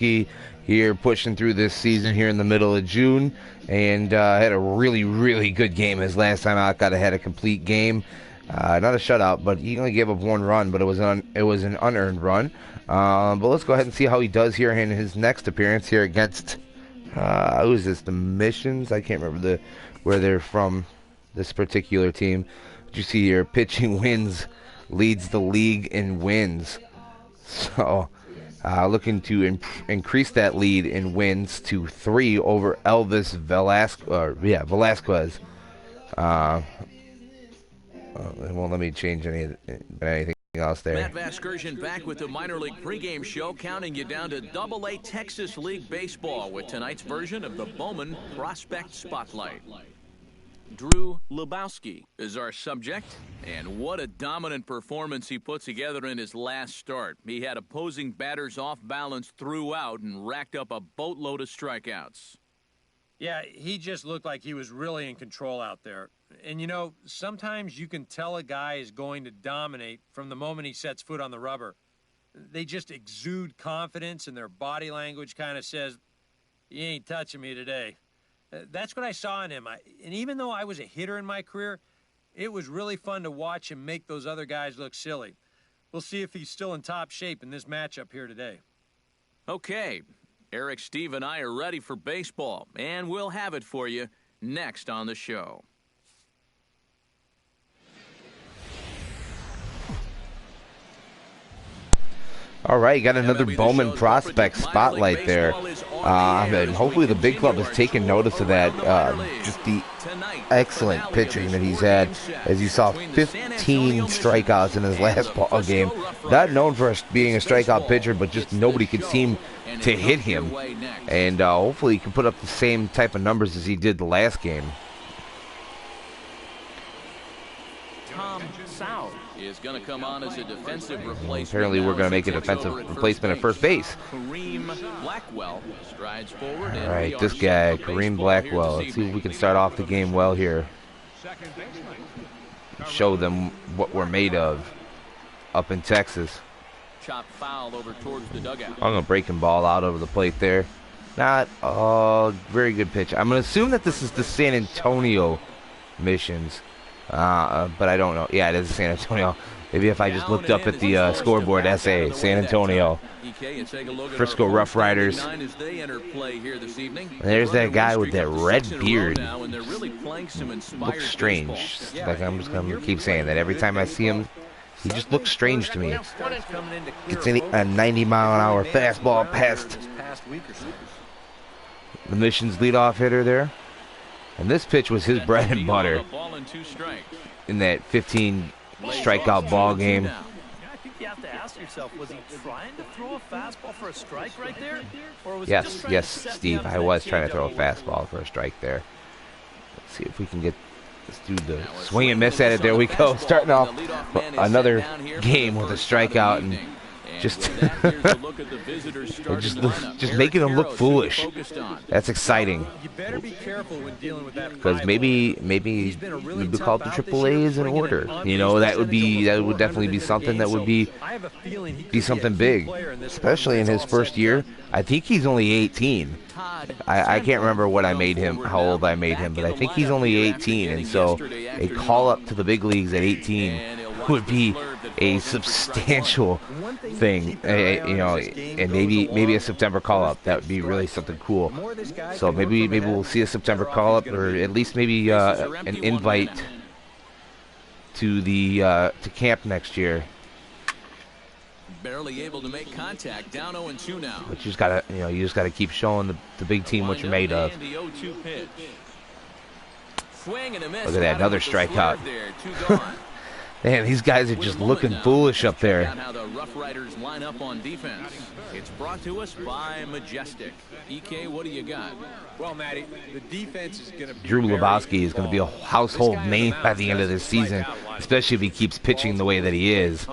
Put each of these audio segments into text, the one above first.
here pushing through this season here in the middle of June, and had a really good game. His last time out, had a complete game, not a shutout, but he only gave up one run, but it was an unearned run. But let's go ahead and see how he does here in his next appearance here against who is this? The Missions? I can't remember where they're from. This particular team. What you see here, pitching wins, leads the league in wins. So, looking to increase that lead in wins to 3 over Elvis Velasquez. It won't let me change anything else there. Matt Vasgersian back with the minor league pregame show, counting you down to Double-A Texas League Baseball with tonight's version of the Bowman Prospect Spotlight. Drew Lebowski is our subject, and what a dominant performance he put together in his last start. He had opposing batters off balance throughout and racked up a boatload of strikeouts. Yeah, he just looked like he was really in control out there. And, you know, sometimes you can tell a guy is going to dominate from the moment he sets foot on the rubber. They just exude confidence, and their body language kind of says, "You ain't touching me today." That's what I saw in him. And even though I was a hitter in my career, it was really fun to watch him make those other guys look silly. We'll see if he's still in top shape in this matchup here today. Okay, Eric, Steve, and I are ready for baseball, and we'll have it for you next on the show. All right, got another Bowman Prospect Spotlight there. And hopefully the big club has taken notice of that. Just the excellent pitching that he's had. As you saw, 15 strikeouts in his last ball game. Not known for being a strikeout pitcher, but just nobody could seem to hit him. And hopefully he can put up the same type of numbers as he did the last game. Tom South is going to come on as a defensive replacement. Apparently we're going to make a defensive replacement at first base. Kareem Blackwell strides forward. All right, this guy, Kareem Blackwell. Let's see if we can start off the game well here. Show them what we're made of up in Texas. Chop foul over towards the dugout. I'm going to break and ball out over the plate there. Not very good pitch. I'm going to assume that this is the San Antonio Missions. But I don't know. Yeah, it is San Antonio. Maybe if I just looked up at the scoreboard, SA, San Antonio. Frisco Rough Riders. And there's that guy with that red beard. Looks strange. Like I'm just going to keep saying that. Every time I see him, he just looks strange to me. Gets a 90-mile-an-hour fastball past the Missions leadoff hitter there. And this pitch was his bread and butter in that 15 strikeout ball game. I think you have to ask yourself, was he trying to throw a fastball for a strike right there? Or was Yes, Steve, I was trying to throw a fastball for a strike there. Let's see if we can get this dude to swing and miss at it. There we go. Starting off another game with a strikeout and just making them look foolish. That's exciting. You better be careful when dealing with that. Because maybe we'd be called the AAAs in order. You know, that would definitely be something that would be something big, especially in his first year. I think he's only 18. I can't remember what I made him, how old I made him, but I think he's only 18, and so a call up to the big leagues at 18 would be a substantial thing, you know, and maybe a September call up. That would be really something cool. So maybe we'll see a September call up, or at least maybe an invite to to camp next year. Barely able to make contact, down 0-2 now. But you just gotta keep showing the big team what you're made of. Look at that, another strikeout. Man, these guys are just looking foolish up there. How the Rough Riders line up on defense. It's brought to us by Majestic. EK, what do you got? Well, Matty, the defense is going to be Drew Lebowski is going to be a household name by the end of this season, especially if he keeps pitching the way that he is.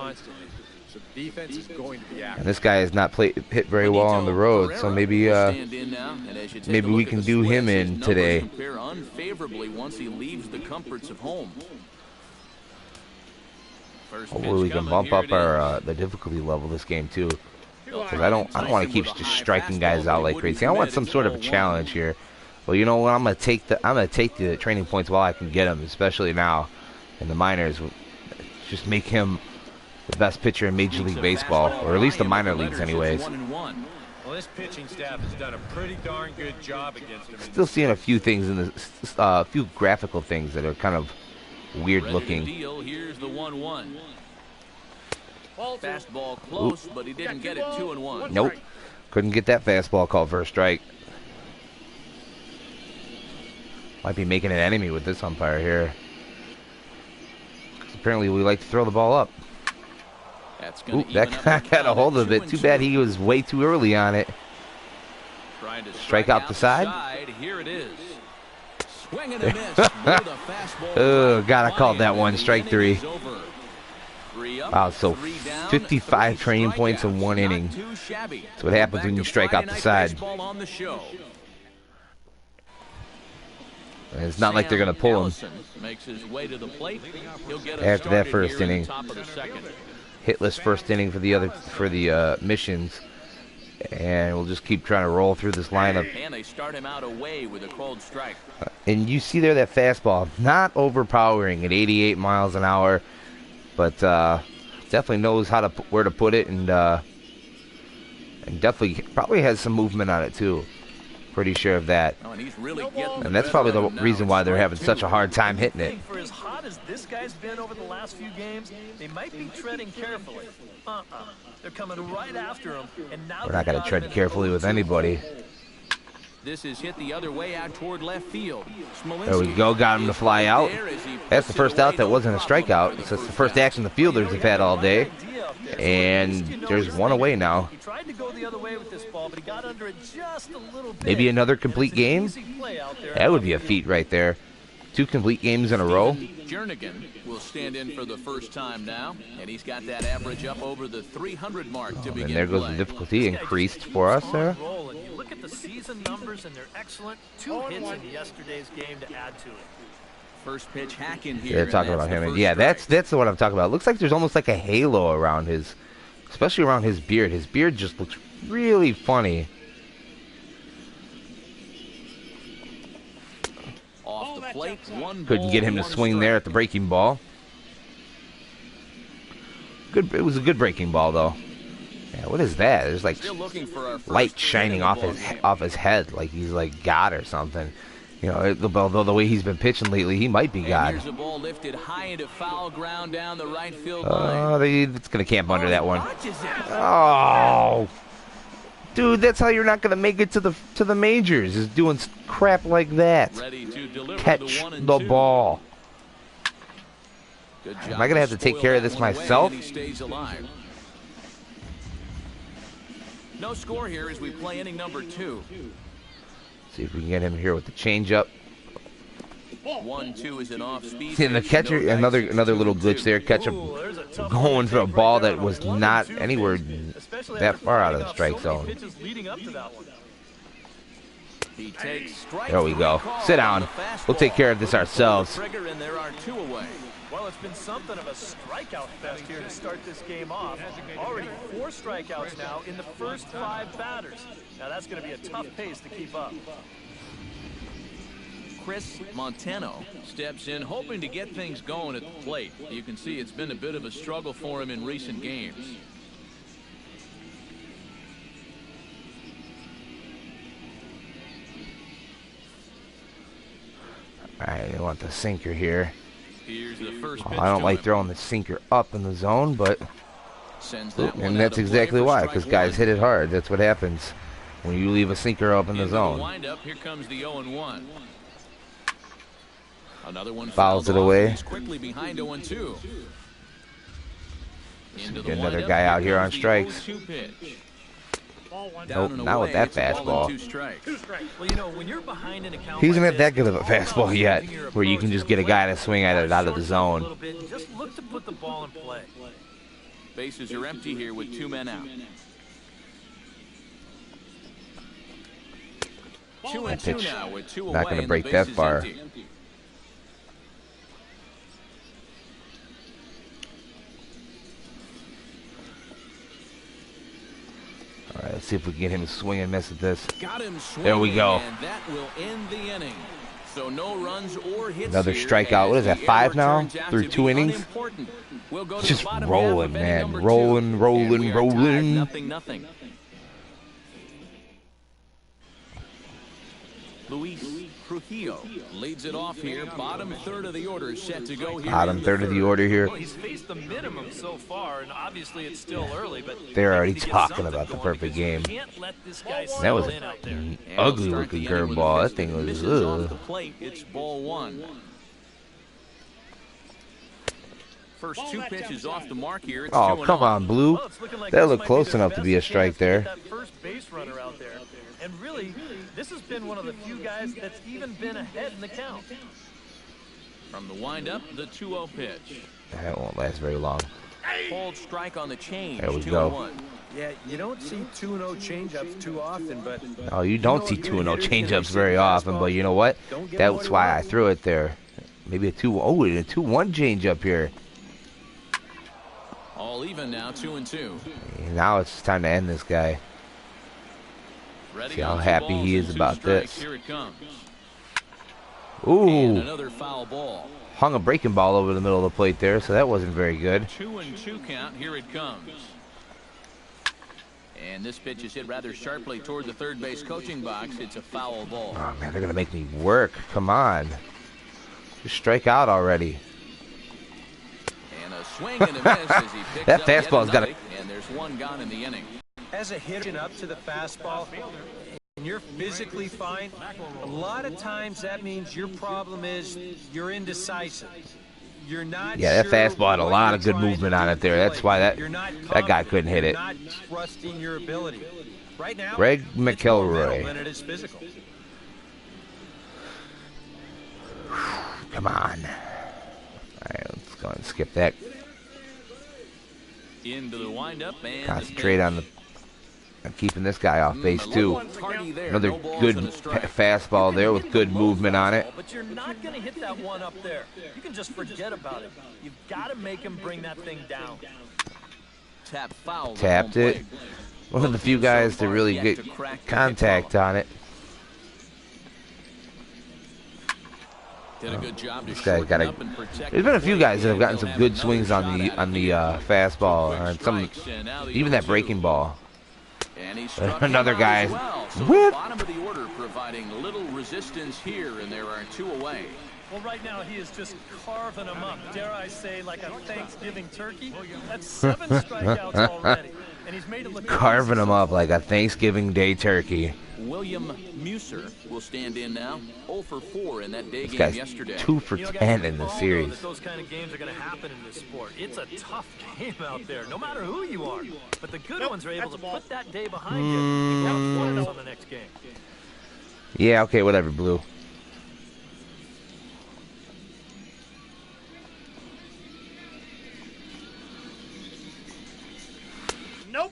And this guy has not hit very well on the road, so maybe we can do him in today. Unfavorably once he leaves the comforts of home. Hopefully we can bump up our the difficulty level this game too. because I don't want to keep just striking guys out like crazy. I want some sort of a challenge here. Well, you know what? I'm gonna take the training points while I can get them, especially now in the minors. Just make him the best pitcher in Major League Baseball, or at least the minor leagues, anyways. Well, this pitching staff has done a pretty darn good job against him. Still seeing a few things in the a few graphical things that are kind of weird looking. Here's the 1-1. Fastball close, but he didn't get it. 2-1. Nope, couldn't get that fastball called for a strike. Might be making an enemy with this umpire here. Apparently, we like to throw the ball up. Ooh, that guy got a hold of it. Too bad he was way too early on it. Strike out the side. Here it is. Swing and a miss. Oh, God, I called that one. Strike 3. Wow, so 55 training points in 1 inning. That's what happens when you strike out the side. And it's not like they're going to pull him after that first inning. Hitless first inning for the missions, and we'll just keep trying to roll through this lineup. And they start him out away with a cold strike. And you see there that fastball, not overpowering at 88 miles an hour, but definitely knows where to put it, and definitely probably has some movement on it too. Pretty sure of that. Oh, and he's really getting And that's probably the reason why they're having such a hard time hitting it. For as hot as this guy's been over the last few games, they might be treading carefully. They're coming right after him, and now We're not going to tread carefully with anybody. This is hit the other way out toward left field. There we go. Got him to fly out. That's the first out that wasn't a strikeout. So it's the first action the fielders have had all day. And there's one away now. He tried to go the other way with this ball, but he got under it just a little bit. Maybe another complete game? That would be a feat right there. 2 complete games in a row. Jernigan will stand in for the first time now, and he's got that average up over the 300 mark to begin. And there goes the difficulty increased for us there. Look at the season numbers, and they're excellent. 2 hits in yesterday's game to add to it. First pitch hack in here. They're talking about him. And yeah, that's what I'm talking about. It looks like there's almost like a halo around especially around his beard. His beard just looks really funny. Off the plate, Couldn't get him to swing there at the breaking ball. Good. It was a good breaking ball though. Yeah, what is that? There's like light shining off his head, like he's like God or something. You know, although the way he's been pitching lately, he might be God. Here's a ball lifted high into foul ground down the right field line. It's going to camp under that one. Oh, dude, that's how you're not going to make it to the majors, is doing crap like that. Catch the ball. Am I going to have to take care of this myself? No score here as we play inning number 2. See if we can get him here with the changeup. 1-2 is an off speed. See, and the catcher, another little glitch there. Catcher going for a ball that was not anywhere that far out of the strike zone. There we go. Sit down. We'll take care of this ourselves. Well, it's been something of a strikeout fest here to start this game off. Already 4 strikeouts now in the first 5 batters. Now that's going to be a tough pace to keep up. Chris Montano steps in, hoping to get things going at the plate. You can see it's been a bit of a struggle for him in recent games. All right, I want the sinker here. Here's the first I don't like throwing the sinker up in the zone, but and that's exactly why, because guys hit it hard. That's what happens when you leave a sinker up in the zone. Here comes the 0-1. Another one fouls it away. Quickly behind 0-2. Get another guy out here on strikes. Nope, not with that fastball. He doesn't have that good of a fastball yet, where you can just get a guy to swing at it out of the zone. Just look to put the ball in play. Bases are empty here with 2 men out. That pitch, not going to break that far. see if we can get him to swing and miss at this. Got him swinging, there we go. And that will end the inning. So no runs or hits. Another strikeout. What is that, 5 now? Through 2 innings? We'll go just rolling, man. Rolling. Nothing. Luis Trujillo leads it off here. Bottom third of the order is set to go here. Bottom third of the order here. Well, he's faced the minimum so far, and obviously it's still early, but they're already talking about the perfect game. That was an ugly looking curveball. That thing was off the plate. It's ball 1. First 2 pitches off the mark here. It's oh, come on, Blue. Like that looked close enough to be a strike there. That first base runner out there. And really, this has been one of the few guys that's even been ahead in the count. From the windup, the 2-0 pitch. That won't last very long. Hold strike on the change. There we go. Yeah, you don't see 2-0 changeups too often, but... No, you don't see 2-0 changeups very often, but you know what? That's why I threw it there. Maybe a 2-1 changeup here. All even now, 2-2. Now it's time to end this guy. See how happy he is about this. Here it comes. Ooh. And another foul ball. Hung a breaking ball over the middle of the plate there, so that wasn't very good. 2-2 count. Here it comes. And this pitch is hit rather sharply toward the third base coaching box. It's a foul ball. Oh, man, they're going to make me work. Come on. Just strike out already. And a swing and a miss as he picks that up fastball's got to... And there's one gone in the inning. As a hitter up to the fastball, and you're physically fine, a lot of times that means your problem is you're indecisive. You're not. Yeah, that fastball had a lot of good movement on it there. That's why that guy couldn't hit it. You're not trusting your ability. Right now, Greg McElroy. Than it is physical. Come on. All right, let's go and skip that. Into the windup and concentrate on keeping this guy off base too. Another good fastball there with good movement on it. But you're not going to hit that one up there. You can just forget about it. You've got to make him bring that thing down. Tap foul. Tapped it. One of the few guys to really get contact on it. Did a good job to this guy got up and protect. There's been a few guys that have gotten some good swings on the fastball, and some even that breaking ball. And another guy. So bottom of the order providing little resistance here, and there are 2 away. Well, right now he is just carving them up. Dare I say, like a Thanksgiving turkey? That's 7 strikeouts already, and he's made it look carving them up like a Thanksgiving Day turkey. William Muser will stand in now. 0 for 4 in that day this game guy's yesterday. 2 for 10 in the series. Those kind of games are going to happen in this sport. It's a tough game out there, no matter who you are. But the good ones are able to put that day behind you and focus on the next game. Yeah, okay, whatever, Blue.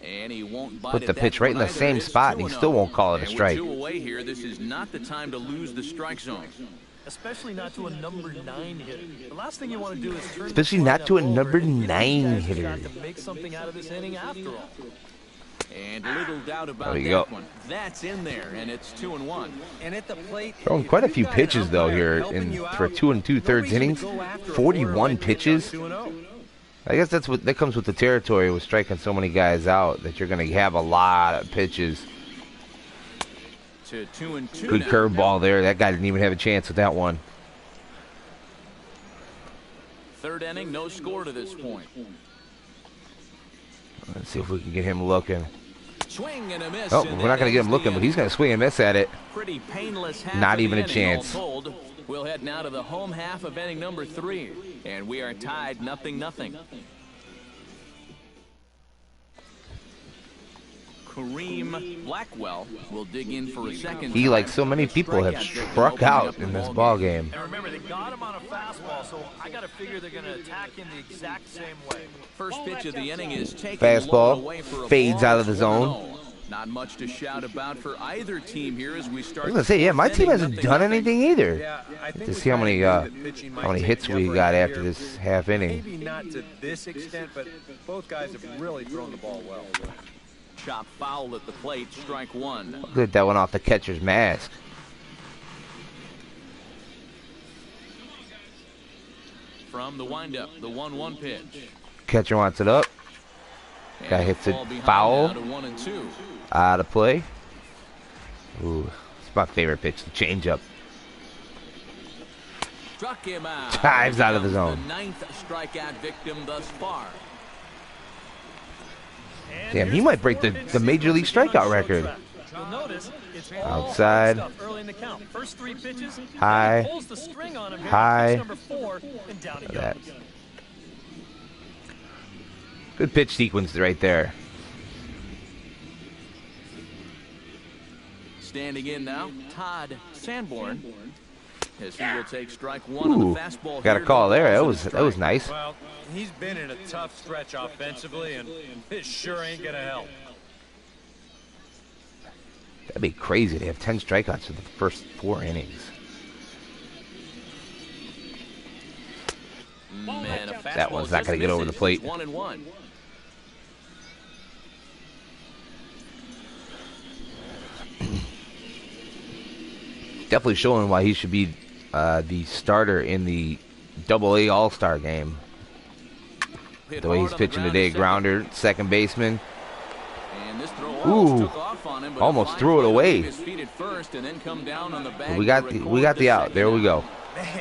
And he won't put the pitch right in the same spot, and he still won't call it a strike. 2 away here. This is not the time to lose the strike zone. Especially not to a number 9 hitter. The last thing you want to do is turn. Especially not to a number 9 hitter. To make something out of this inning after all. And little doubt about that one. That's in there, and it's 2-1. And at the plate, throwing quite a few pitches though here for 2 2/3 innings. 41 pitches. I guess that comes with the territory with striking so many guys out that you're going to have a lot of pitches. To 2-2. Good curveball there. That guy didn't even have a chance with that one. Third inning, no score to this point. Let's see if we can get him looking. Swing and a miss. Oh, we're not going to get him looking, but he's going to swing and miss at it. Pretty painless. Not even a chance. We'll head now to the home half of inning number 3, and we are tied 0-0. Kareem Blackwell will dig in for a second. He, like so many people, have struck out in this ball game. And remember, they got him on a fastball, so I got to figure they're going to attack him the exact same way. First pitch of the inning is taken fastball, fades out of the zone. Not much to shout about for either team here as we start. I was gonna say, yeah, my team hasn't done anything either. Yeah, I think to see how many hits we got after this half inning. Maybe not to this extent, but both guys have really thrown the ball well. chop foul at the plate, strike one. Good, that went off the catcher's mask. From the windup, the 1-1 pitch. Catcher wants it up. Guy hits it foul. Out of play. Ooh, it's my favorite pitch, the changeup. Struck him out. Dives out of the zone. The 9th strikeout victim thus far. Damn, he might break the Major League strikeout record. You'll notice it's Outside. early in the count. First 3 pitches, High. he pulls the string on him here. High. Pitch number 4, and down he That. goes. Good pitch sequence right there. Standing in now, Todd Sanborn. As he will take strike one on Ooh, the fastball. got a here. call there. That was nice. Well, he's been in a tough stretch offensively, and this sure ain't gonna help. That'd be crazy to have 10 strikeouts in the first 4 innings. Man, a That fastball one's not just gonna get over the misses. plate. 1-1. Definitely showing why he should be the starter in the Double-A All-Star game. Hit The way he's hard on the pitching ground today, to second. grounder, second baseman. And this throw Ooh, almost took off on him, but almost a fine threw it play to away. leave his feet at first and then come down on the bag We to got the out. second There we go. Man,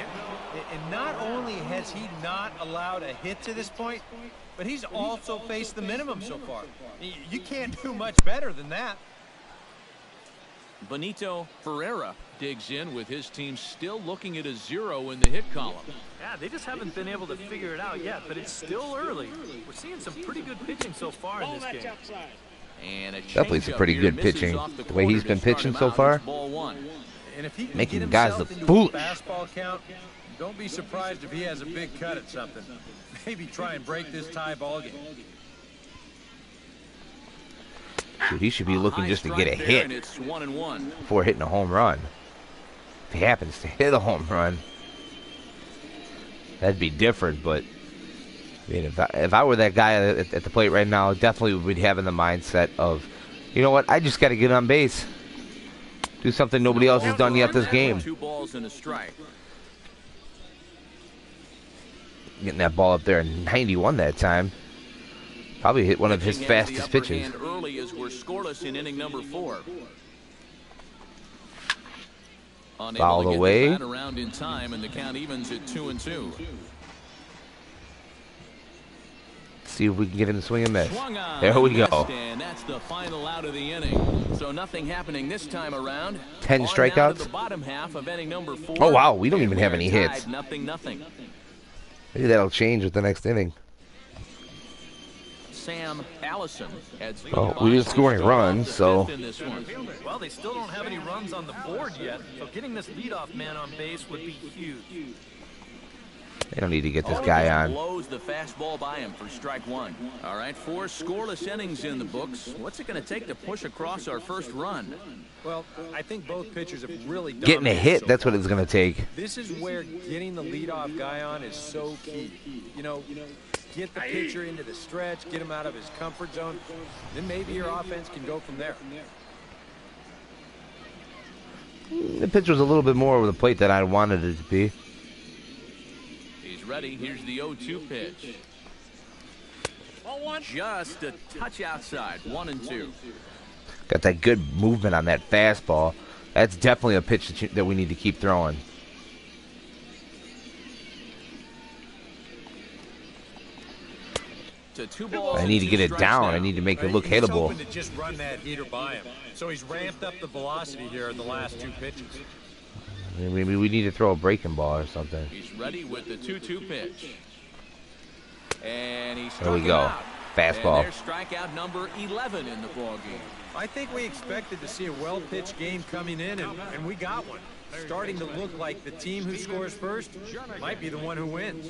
and not only has he not allowed a hit to this point, but he's also faced the minimum so far. You can't do much better than that. Benito Ferreira digs in with his team still looking at a 0 in the hit column. Yeah, they just haven't been able to figure it out yet, but it's still early. We're seeing some pretty good pitching so far in this game. And a Definitely some changeup pretty here good misses pitching. off The way corner he's to been start pitching him so out. far. It's ball one. And if he can Making get guys himself look into foolish. a fastball count, don't be surprised if he has a big cut at something. Maybe try and break this tie ball game. Dude, he should be looking High just to get a strike there, hit and it's 1-1. before hitting a home run. If he happens to hit a home run, that'd be different. But I mean, if I were that guy at the plate right now, definitely would be having the mindset of, you know what, I just got to get on base, do something nobody else has done yet this game. 2 balls and a strike. Getting that ball up there in 91 that time. Probably hit one of his Pitching has the fastest upper pitches. hand early as we're scoreless in inning number 4. Unable Foul to get away. the bat around in time, and the count evens at 2-2. See if we can get him to swing and miss. Swung on There we and go. missed, and that's the final out of the inning. So nothing happening this time around. 10 On strikeouts? down to the bottom half of inning number 4. Oh, wow, we don't And even have we're any tied, hits. 0-0. Maybe that'll change with the next inning. Sam Allison heads for Well, the we box didn't score to any start off runs, the so- fifth in this one. Well, they still don't have any runs on the board yet, so getting this leadoff man on base would be huge. They don't need to get this guy on. Blows the fastball by him for strike one. All right, 4 scoreless innings in the books. What's it going to take to push across our first run? Well, I think both pitchers have really Getting a dominated hit, so that's far. what it's going to take. This is where getting the leadoff guy on is so key. You know, get the pitcher into the stretch, get him out of his comfort zone, then maybe your offense can go from there. The pitch was a little bit more over the plate than I wanted it to be. He's ready. Here's the 0-2 pitch. Just a touch outside. 1-2. Got that good movement on that fastball. That's definitely a pitch that we need to keep throwing. To 2 balls. I need to and get 2 it strikes down. now. I need to make it Right? look He's hittable. hoping to just run that heater by him. So he's ramped up the velocity here in the last 2 pitches. Maybe we need to throw a breaking ball or something. He's ready with the 2-2 pitch. And he's There we go. Fastball. And there's strikeout number 11 in the ballgame. I think we expected to see a well-pitched game coming in, and we got one. Starting to look like the team who scores first might be the one who wins.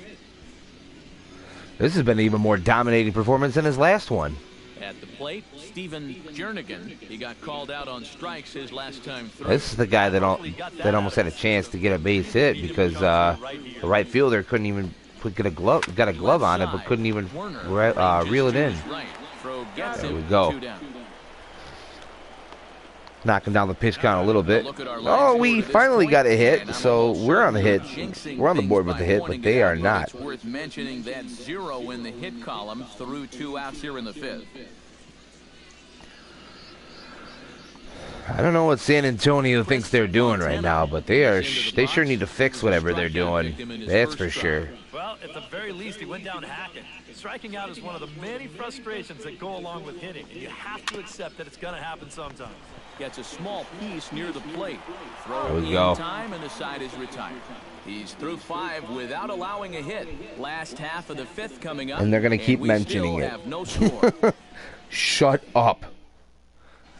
This has been an even more dominating performance than his last one. At the plate, Steven Jernigan. He got called out on strikes his last time through. This is the guy that almost had a chance to get a base hit because the right fielder couldn't even got a glove on it, but couldn't even reel it in. Right. Throw gets There him, we go. 2 down. knocking down the pitch count a little bit. Look at our Oh, line we score to this finally point, got a hit, and I'm so almost we're on the hit. certain jinxing We're on the things board with by the hit, pointing but they it are out, not. It's worth mentioning that 0 in the hit column through 2 outs here in the 5th. I don't know what San Antonio thinks they're doing right now, but they sure need to fix whatever they're doing. That's for sure. Well, at the very least, he went down hacking. Striking out is one of the many frustrations that go along with hitting, and you have to accept that it's going to happen sometimes. Gets a small piece near the plate. Throw There we in go. time, and the side is retired. He's through 5 without allowing a hit. Last half of the 5th coming up, And they're going to keep we mentioning still it. have no score. Shut up.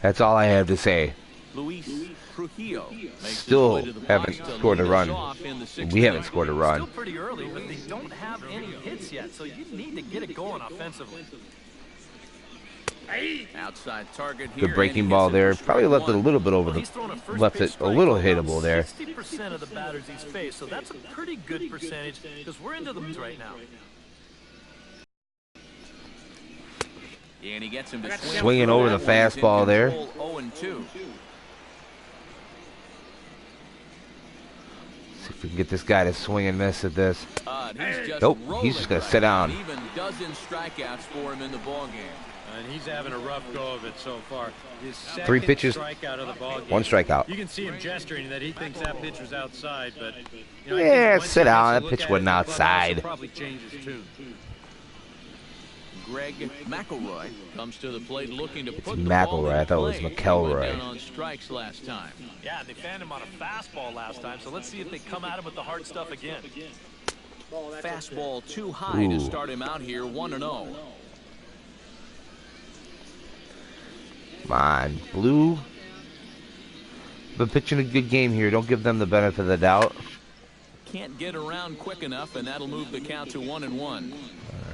That's all I have to say. Luis Trujillo makes Still his way to the haven't box to scored a lead us run. off in the 6th We haven't inning. scored a Still run. pretty early, but they don't have any hits yet, so you need to get it going offensively. Outside target here. Good and breaking he ball hits it there. for Probably strike left it a one. little bit over He's thrown a first left pitch it a strike little on hittable there. 60% of the batters he's faced, so that's a pretty good percentage because we're into the right now. And he gets him to swing Swinging through over that the one. He's in fastball there. control, 0-2. See if we can get this guy to swing and miss at this. He's just Nope, rolling he's just gonna right sit now. down. Even dozen strikeouts for him in the ball game. And he's having a rough go of it so far. His 3 second pitches, strikeout of the ball game. 1 strikeout. You can see him gesturing that he thinks that pitch was outside, but you know, I Yeah, think once sit he down. gets a That look pitch at it wasn't in the clubhouse, outside. he'll probably change his tune. Greg McElroy comes to the plate looking to put the McElroy. ball in I thought it was play. He McElroy. went down on strikes last time. Yeah, they fanned him on a fastball last time, so let's see if they come at him with the hard stuff again. Fastball too high to Ooh. start him out here, 1-0. Come on, Blue. Been pitching a good game here. Don't give them the benefit of the doubt. Can't get around quick enough, and that'll move the count to 1-1.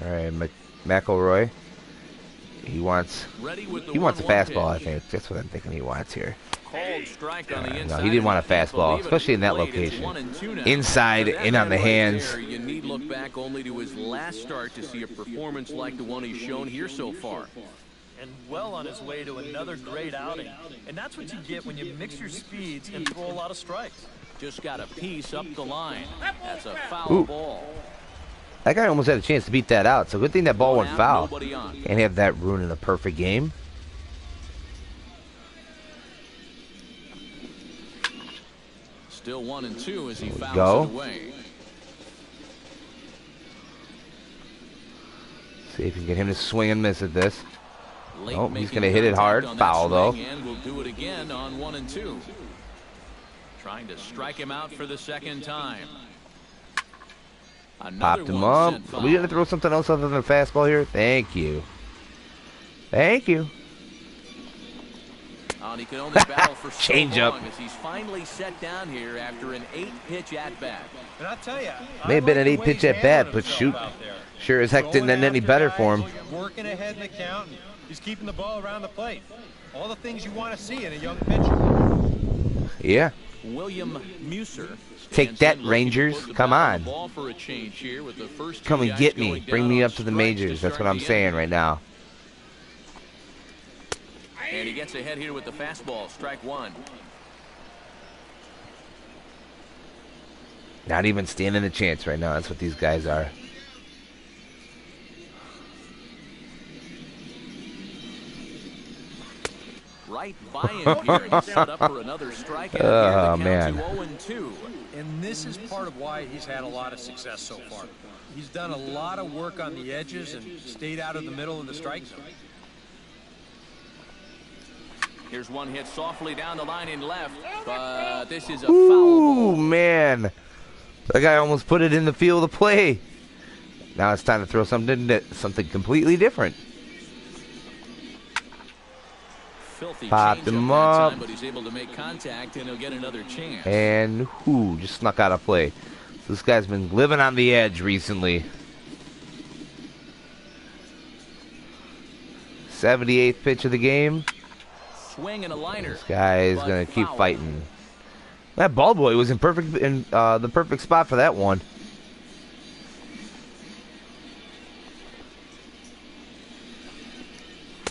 All right, McElroy. He wants a Ready with the fastball, I pitch. think. That's what I'm thinking he wants here. Called strike on the No, inside. he didn't want a and I can't fastball, believe it. especially in that Plate, it's location. 1-2 now. Inside, For that in on the man right hands. there, you need look back only to his last start to see a performance like the one he's shown here so far. And well on his way to another great outing. And that's what you get when you mix your speeds and throw a lot of strikes. Just got a piece up the line. That's a foul Ooh. ball. That guy almost had a chance to beat that out, so good thing that ball went Out, foul. nobody on. Can't have that ruining a perfect game. Still 1-2 as he fouls go. it away. See if we can get him to swing and miss at this. Late Oh, he's making gonna hit it contact hard. on that Foul, though. swing, and we'll do it again on 1-2. Trying to strike him out for the second time. Another Popped him one up. sent Are we going to foul. throw something else other than a fastball here? Thank you. Thank you. Oh, and he can only battle for so Change up. long as he's finally set down here after an 8-pitch at-bat. And I'll tell you, May have been an 8-pitch at bat, but shoot, sure as heck didn't end any better for him. Working ahead in the count, and he's keeping the ball around the plate. All the things you want to see in a young pitcher. Yeah. William Muser. Take that, Rangers. Come on. Ball for a change here with the first Come two and guys get me. going Bring down me on up to the strikes majors. That's start what I'm the saying inning. right now. And he gets ahead here with the fastball. Strike one. Not even standing a chance right now. That's what these guys are. Right by him here. And he's set up for another strikeout here. Oh, The man. count to 0-2. And this is part of why he's had a lot of success so far. He's done a lot of work on the edges and stayed out of the middle of the strike zone. Here's one hit softly down the line in left, but this is a foul Ooh, ball. man. That guy almost put it in the field of play. Now it's time to throw something completely different. Filthy Popped changeup him that up. time, but he's able to make contact, and he'll get another chance. And whoo, just snuck out of play. So this guy's been living on the edge recently. 78th pitch of the game. Swing and a liner. This guy is but gonna keep foul. fighting. That ball boy was in the perfect spot for that one.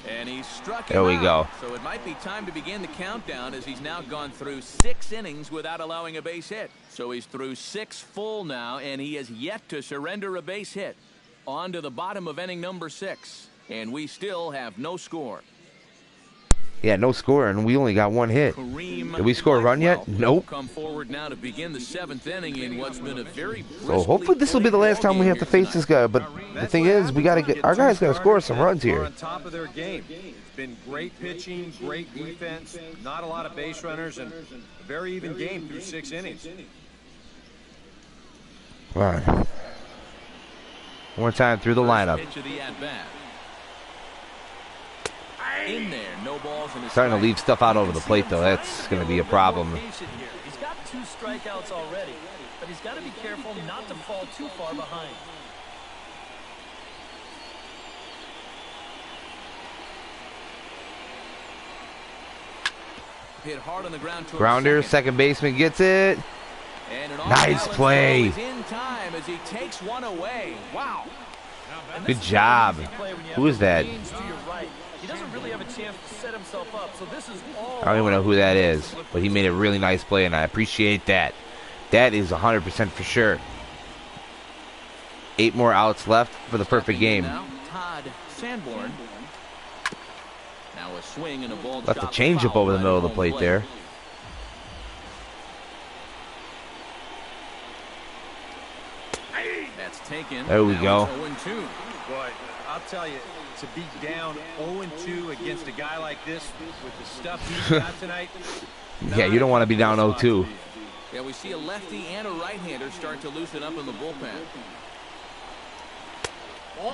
And he struck him There we out. go. So it might be time to begin the countdown, as he's now gone through 6 innings without allowing a base hit. So he's through 6 full now, and he has yet to surrender a base hit. On to the bottom of inning number 6, and we still have no score. Yeah, no score, and we only got 1 hit. Did we score a run yet? Nope. Come forward now to begin the 7th inning in what's been a very So hopefully this will be the last time we have to face this guy. But the thing is, we gotta get our guys gotta score some runs here. On top of their game. It's been great pitching, great defense, not a lot of base runners, and a very even game through 6 innings. All right. One more time through the lineup. Pitch of the at-bat. In there, no balls in his Starting to leave stuff out over the plate, though. That's going to be a problem. He's got 2 strikeouts already, but he's got to be careful not to fall too far behind. Hit hard on the ground. Grounder, second baseman gets it. Nice play. In time as he takes one away. Wow. Good job. Who is that? He doesn't really have a chance to set himself up, so this is all. I don't even know who that is, but he made a really nice play, and I appreciate that. That is 100% for sure. 8 more outs left for the perfect game. Now, Todd Sanborn. Now a swing and a ball. Left a changeup over the middle of the plate there. That's taken. There we go. 0-2. Boy, I'll tell you, to be down 0-2 against a guy like this with the stuff he's got tonight. Yeah, you don't want to be down 0-2. Yeah, we see a lefty and a right-hander start to loosen up in the bullpen.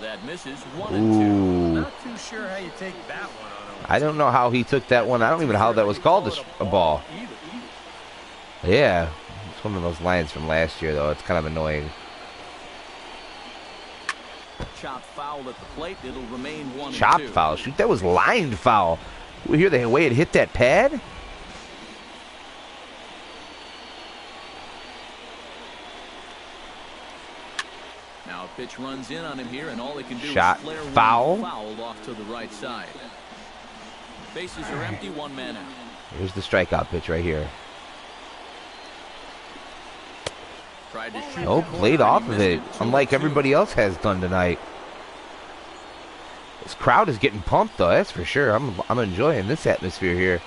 That misses 1-2. Ooh. Not too sure how you take that one on 0-2. I don't know how he took that one. I don't even know how that was called a ball. Yeah, it's one of those lines from last year, though. It's kind of annoying. Chopped foul at the plate. It'll remain 1-2. Chopped foul. Shoot, that was lined foul. We hear the way it hit that pad. Now a pitch runs in on him here, and all he can do Shot is flare foul. one foul off to the right side. Bases are empty, 1 man out. Here's the strikeout pitch right here. Tried to shoot. Oh, played off of it, unlike everybody else has done tonight. This crowd is getting pumped, though. That's for sure. I'm enjoying this atmosphere here.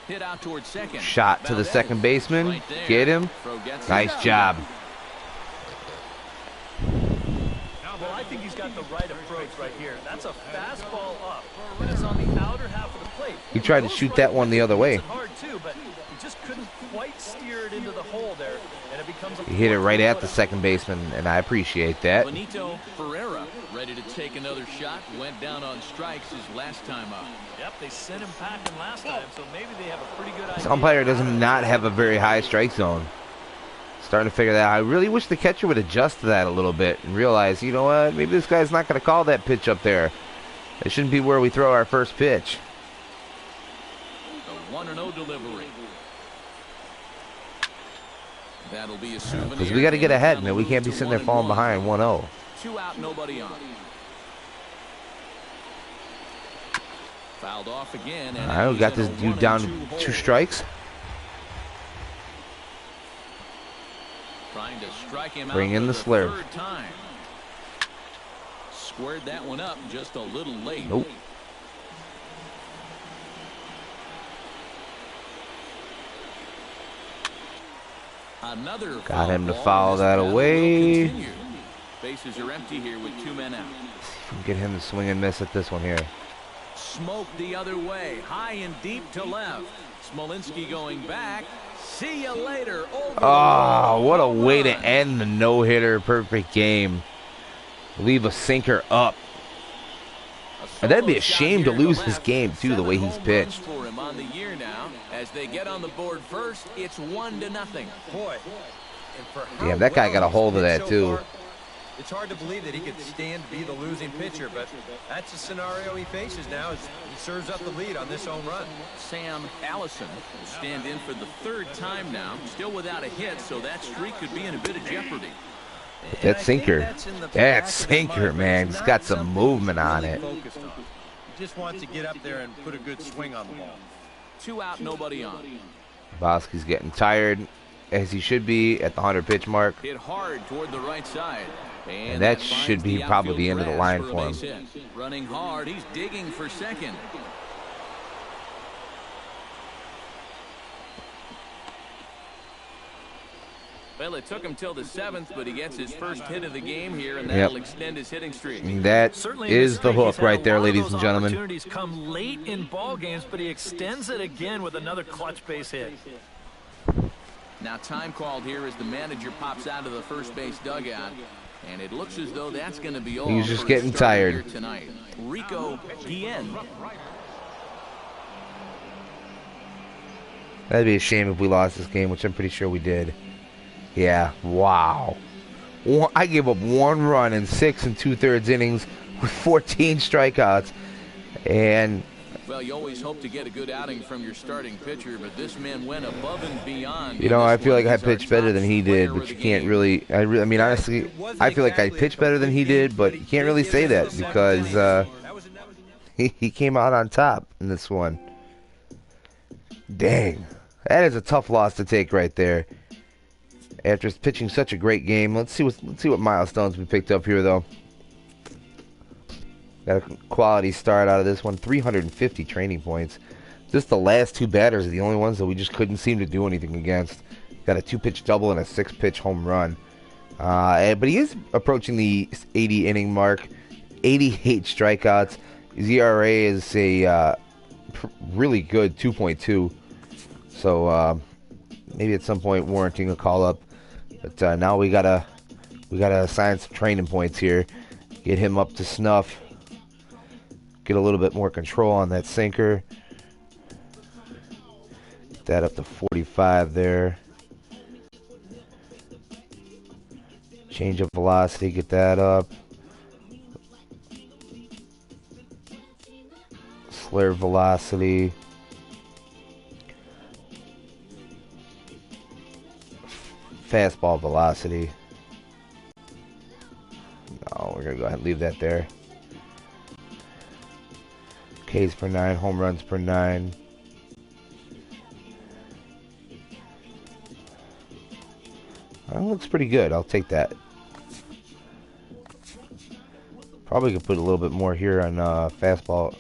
Hit out towards second. Shot to the second baseman. Right there. Get him. Nice job. Well, I think he's got the right approach right here. That's a fastball up. It's on the outer half of the plate. He tried to shoot that one the other way. It's hard too, but he just couldn't quite steer it into the hole there, and it becomes a. He hit it right at the second baseman, and I appreciate that. Benito Ferreira ready to take another shot. Went down on strikes his last time up. Yep, they sent him packing last time, so maybe they have a pretty good idea. This umpire does not have a very high strike zone. Starting to figure that out. I really wish the catcher would adjust to that a little bit and realize, you know what, maybe this guy's not going to call that pitch up there. It shouldn't be where we throw our first pitch. The 1-0 delivery. That'll be a souvenir. Because we got to get ahead, man. We can't be sitting there falling behind 1-0. 2 out, nobody on. Fouled off again. And All right, we got this dude down to 2 strikes. Trying to strike him Bring out in the for slurve. 3rd time. Squared that one up just a little late. Nope. Another Got him to ball, foul and this that battle will away. continue. Bases are empty here with 2 men out. Get him to swing and miss at this one here. Smoked the other way, high and deep to left. Smolinski going back. See you later. Oh, what a way to end the no-hitter. Perfect game. Leave a sinker up. And that'd be a shame to lose this game, too, the way he's pitched. For him on the year now. As they get on the board first, it's 1-0. Boy, and for how Damn, that guy well got a he's hold of pitched that, so too. far, it's hard to believe that he could stand to be the losing pitcher, but that's the scenario he faces now as he serves up the lead on this home run. Sam Allison will stand in for the 3rd time now. Still without a hit, so that streak could be in a bit of jeopardy. But that sinker, man, it's got some movement on it. He just wants to get up there and put a good swing on the ball. 2 out, nobody on. Lebowski's getting tired, as he should be, at the 100-pitch mark. Hit hard toward the right side. And that should be probably the end of the line for him. Running hard, he's digging for second. Well, it took him till the 7th, but he gets his first hit of the game here, and that'll extend his hitting streak. And that is the hook right there, ladies and gentlemen. Opportunities come late in ball games, but he extends it again with another clutch base hit. Now time called here as the manager pops out of the first base dugout, and it looks as though that's going to be all. He's just getting tired tonight. Rico Guillen. That'd be a shame if we lost this game, which I'm pretty sure we did. Yeah, wow. I gave up 1 run in 6 2/3 innings with 14 strikeouts. And well, you always hope to get a good outing from your starting pitcher, but this man went above and beyond. You know, I feel like I pitched better than he did, but you can't really. I mean, honestly, I feel like I pitched better than he did, but you can't really say that because he came out on top in this one. Dang, that is a tough loss to take right there. After pitching such a great game, let's see what milestones we picked up here, though. Got a quality start out of this one, 350 training points. Just the last 2 batters are the only ones that we just couldn't seem to do anything against. Got a 2-pitch double and a 6-pitch home run. But he is approaching the 80-inning mark, 88 strikeouts. His ERA is a really good 2.2. So maybe at some point warranting a call-up. But now we gotta assign some training points here, get him up to snuff, get a little bit more control on that sinker. Get that up to 45 there. Change of velocity, get that up. Slur velocity. Fastball velocity. No, we're going to go ahead and leave that there. Ks per 9, home runs per 9. That looks pretty good. I'll take that. Probably could put a little bit more here on fastball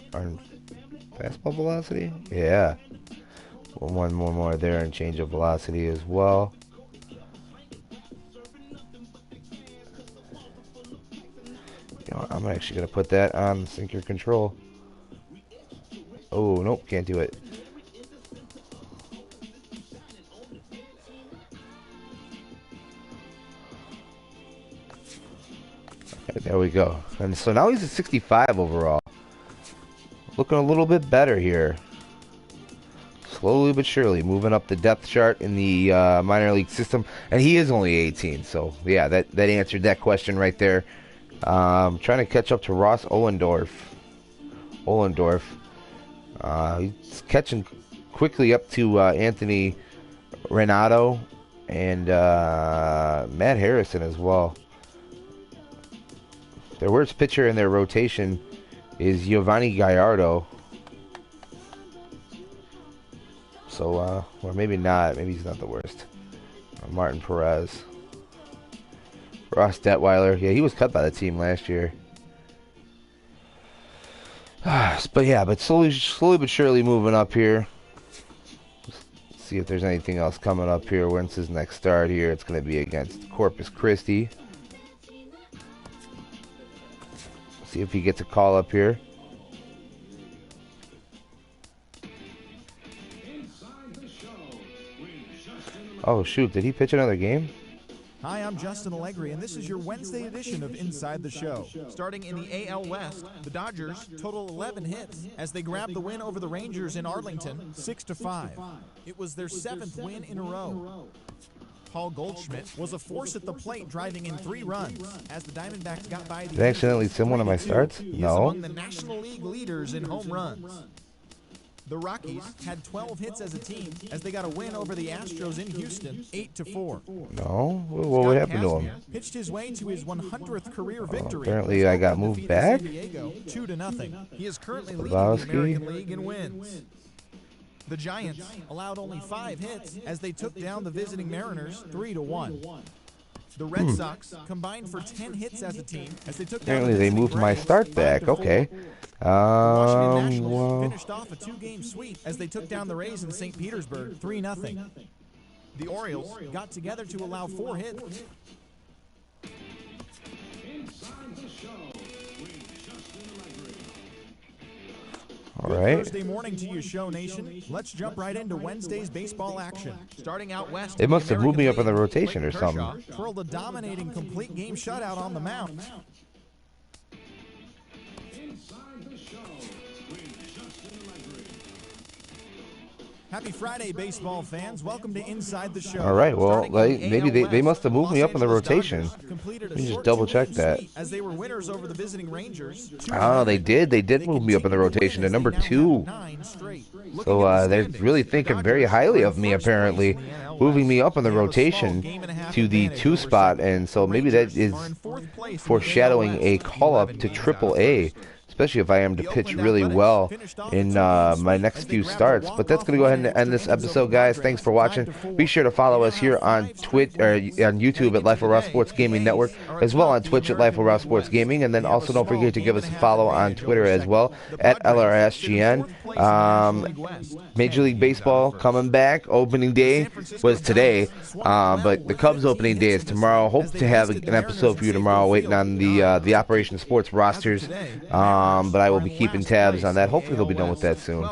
velocity. Yeah. One more there and change of velocity as well. I'm actually going to put that on sinker control. Oh, nope, can't do it. Okay, there we go. And so now he's at 65 overall. Looking a little bit better here. Slowly but surely moving up the depth chart in the minor league system. And he is only 18, so yeah, that answered that question right there. Trying to catch up to Ross Ohlendorf. He's catching quickly up to Anthony Renato and Matt Harrison as well. Their worst pitcher in their rotation is Giovanni Gallardo. So, or maybe not. Maybe he's not the worst. Martin Perez. Ross Detweiler, yeah, he was cut by the team last year. But slowly but surely moving up here. Let's see if there's anything else coming up here. When's his next start here? It's going to be against Corpus Christi. See if he gets a call up here. Oh, shoot, did he pitch another game? Hi, I'm Justin Allegri, and this is your Wednesday edition of Inside the Show. Starting in the AL West, the Dodgers total 11 hits as they grabbed the win over the Rangers in Arlington, 6-5. It was their 7th win in a row. Paul Goldschmidt was a force at the plate, driving in 3 runs as the Diamondbacks got by the. Did I accidentally sim one of my starts? He is No. among the National League leaders in home runs. The Rockies had 12 hits as a team as they got a win over the Astros in Houston, 8-4. No? What happened to him? Pitched his way to his 100th career victory. Apparently I got moved back. 2-0. He is currently leading Lebowski. the American League in wins. The Giants allowed only 5 hits as they took down the visiting Mariners 3-1. The Red Sox combined for 10 hits as a team as they took down Apparently they moved my start back. Okay. Washington Nationals Well, finished off a 2-game sweep as they took down the Rays in St. Petersburg 3-0. The Orioles got together to allow 4 hits. all right. Thursday morning to you, Show Nation. Let's jump right into Wednesday's baseball action. Starting out west, They must have moved me up in the League, rotation or Clayton something. Kershaw twirled a dominating complete game shutout on the mound. Happy Friday, baseball fans. Welcome to Inside the Show. All right, well, Starting in the maybe AL they West, must have moved me Los up in the Angeles rotation. Dodgers completed a Let me just short double-check 2-game that. sweep as they were winners over the visiting Rangers. Oh, they did. They did move me up in the rotation to number 2. So they're really thinking very highly of me, apparently, moving me up in the rotation to the 2 spot. And so maybe that is foreshadowing a call-up to Triple-A, especially if I am to pitch really well in my next few starts. But that's going to go ahead and end this episode, guys. Thanks for watching. Be sure to follow us here on Twitch or on YouTube at Life of Rough Sports Gaming Network, as well on Twitch at Life of Rough Sports Gaming. And then also don't forget to give us a follow on Twitter as well at LRSGN. Major League Baseball coming back. Opening day was today, but the Cubs opening day is tomorrow. Hope to have an episode for you tomorrow, waiting on the Operation Sports rosters. But I will be keeping tabs on that. Hopefully they'll be done with that soon.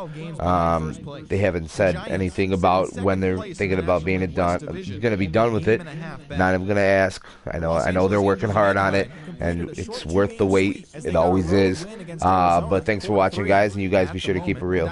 They haven't said anything about when they're thinking about being going to be done with it. Not even going to ask. I know they're working hard on it, and it's worth the wait. It always is. But thanks for watching, guys, and you guys be sure to keep it real.